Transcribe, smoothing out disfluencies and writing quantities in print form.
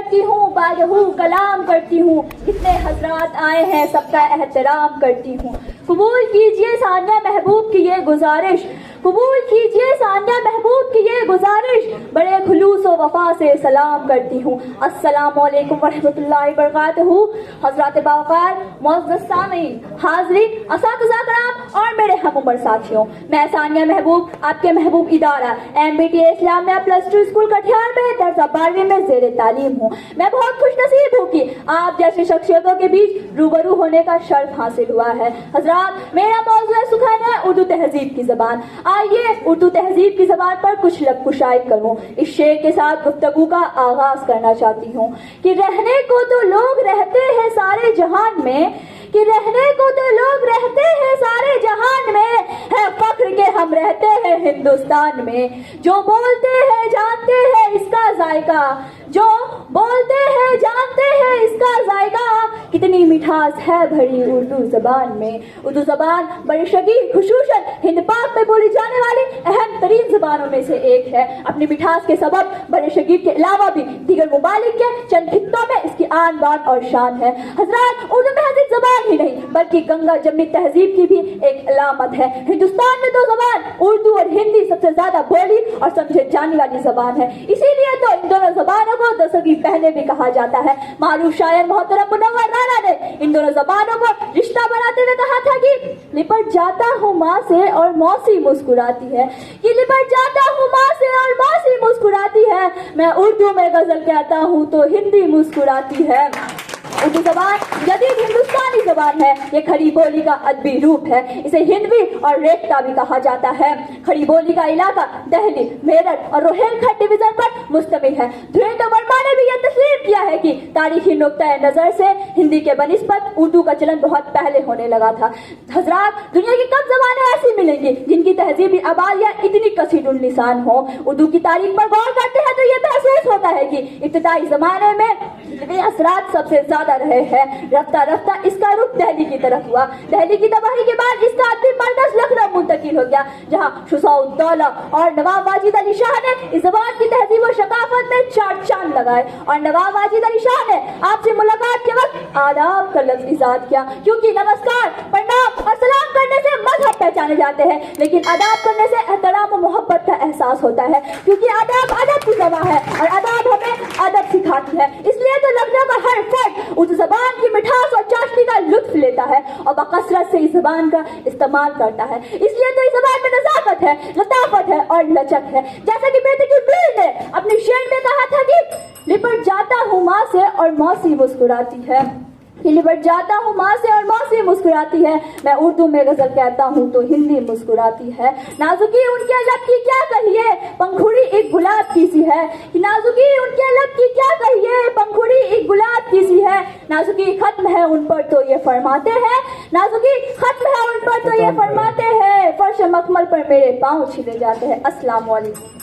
کرتی ہوں، بعدہو کلام کرتی ہوں، کتنے حضرات آئے ہیں سب کا احترام کرتی ہوں۔ قبول کیجئے ثانیہ محبوب کی یہ گزارش، قبول کیجئے ثانیہ محبوب کی یہ گزارش، بڑے خلوص و وفا سے سلام کرتی ہوں۔ السلام علیکم ورحمۃ اللہ وبرکاتہ۔ حضرات باوقار معزز سامعین، حاضرین، اساتذہ کرام اور میرے ہم عمر ساتھیوں، میں ثانیہ محبوب آپ کے محبوب ادارہ MBTA اسلامیہ +2 اسکول کٹھیار میں درجہ 12ویں میں زیر تعلیم ہوں۔ میں بہت خوش نصیب ہوں کہ آپ جیسی شخصیتوں کے بیچ روبرو ہونے کا شرف حاصل ہوا ہے۔ حضرات، میرا موضوع سخن ہے اردو تہذیب کی زبان۔ آئیے اردو تہذیب کی زبان پر کچھ لب کشائی کروں۔ اس شعر کے ساتھ گفتگو کا آغاز کرنا چاہتی ہوں کہ رہنے کو تو لوگ رہتے ہیں سارے جہان میں، کہ رہنے کو تو لوگ رہتے ہیں سارے جہان میں، ہے فخر کہ ہم رہتے ہیں ہندوستان میں۔ جو بولتے ہیں جانتے ہیں اس کا ذائقہ، جو بولتے ہیں جانتے ہیں اس کا ذائقہ، کتنی مٹھاس ہے بھری اردو زبان میں۔ اردو زبان برصغیر خصوصاً ہند پاک میں بولی جانے والی اہم ترین زبانوں میں سے ایک ہے۔ اپنی مٹھاس کے سبب برصغیر کے علاوہ بھی دیگر ممالک کے چند خطوں میں اس کی آن بان اور شان ہے۔ حضرات، اردو محض زبان ہی نہیں بلکہ گنگا جمنی تہذیب کی بھی ایک علامت ہے۔ ہندوستان میں دو زبان اردو اور ہندی سب سے زیادہ بولی اور سمجھے جانے والی زبان ہے، اسی لیے تو ان دونوں زبانوں کو 2 صدی پہلے بھی کہا جاتا ہے۔ معروف شاعر محترم منور رانا نے ان دونوں زبانوں کو رشتہ بناتے ہوئے کہا تھا کہ لپٹ جاتا ہوں ماں سے اور موسی مسکراتی ہے، کہ لپٹ جاتا ہوں ماں سے اور موسی مسکراتی ہے، میں اردو میں غزل کہتا ہوں تو ہندی مسکراتی ہے۔ اردو زبان جدید ہندوستانی زبان ہے، یہ کھڑی بولی کا ادبی روپ ہے، اسے ہندوی اور ریختہ بھی کہا جاتا ہے۔ کھڑی بولی کا علاقہ دہلی، میرٹھ اور روہیل کھنڈ ڈویژن پر مشتمل ہے۔ دھریندر ورما نے بھی یہ تسلیم کیا ہے کہ تاریخی نقطۂ نظر سے ہندی کے بنسبت اردو کا چلن بہت پہلے ہونے لگا تھا۔ حضرات، دنیا کی کم زبانیں ایسی ملیں گی جن کی تہذیبی آبادیاں اتنی کثیر اللسان ہوں۔ اردو کی تاریخ پر غور کرتے ہیں تو یہ محسوس ہوتا ہے کہ ابتدائی زمانے میں ہندوی اثرات سب سے زیادہ رہے ہیں۔ رفتہ رفتہ اس کا رخ دہلی کی طرف ہوا۔ دہلی کی تباہی کے بعد اس کا ادبی مرکز لکھنؤ منتقل ہو گیا، جہاں شجاع الدولہ اور نواب واجد علی شاہ نے اس زبان کی تہذیب و ثقافت میں 4 چاند لگائے، اور نواب واجد علی شاہ نے آپ سے ملاقات کے وقت آداب کا لفظ ایجاد کیا، کیونکہ نمسکار، پرنام اور سلام کرنے سے مذہب پہچانے جاتے ہیں، لیکن آداب کرنے سے احترام و محبت کا احساس ہوتا ہے، کیونکہ آداب ادب کی زبان ہے اور آداب ہمیں ادب سکھاتی ہے۔ اس لیے تو لکھنؤ کا ہر فرد اردو زبان کی مٹھاس اور چاشنی کا لطف لیتا ہے اور بکثرت سے اس زبان کا استعمال کرتا ہے۔ اس لیے تو اس زبان میں نزاکت ہے، لطافت ہے اور لچک ہے۔ جیسا کہ بیٹی کی دل نے اپنی شعر میں کہا تھا کہ لپٹ جاتا ہوں ماں سے اور موسی مسکراتی ہے، کہ لپٹ جاتا ہوں ماں سے اور موسی مسکراتی ہے، میں اردو میں غزل کہتا ہوں تو ہندی مسکراتی ہے۔ نازکی ان کے لب کی کیا کہیے، پنکھڑی ایک گلاب کی سی ہے، کہ نازکی ان کے لب کی کیا کہیے، پنکھڑی ایک گلاب کی سی ہے۔ نازکی ختم ہے ان پر تو یہ فرماتے ہیں، نازکی ختم ہے ان پر تو یہ فرماتے ہیں، فرش مخمل پر میرے پاؤں چھلے جاتے ہیں۔ السلام علیکم۔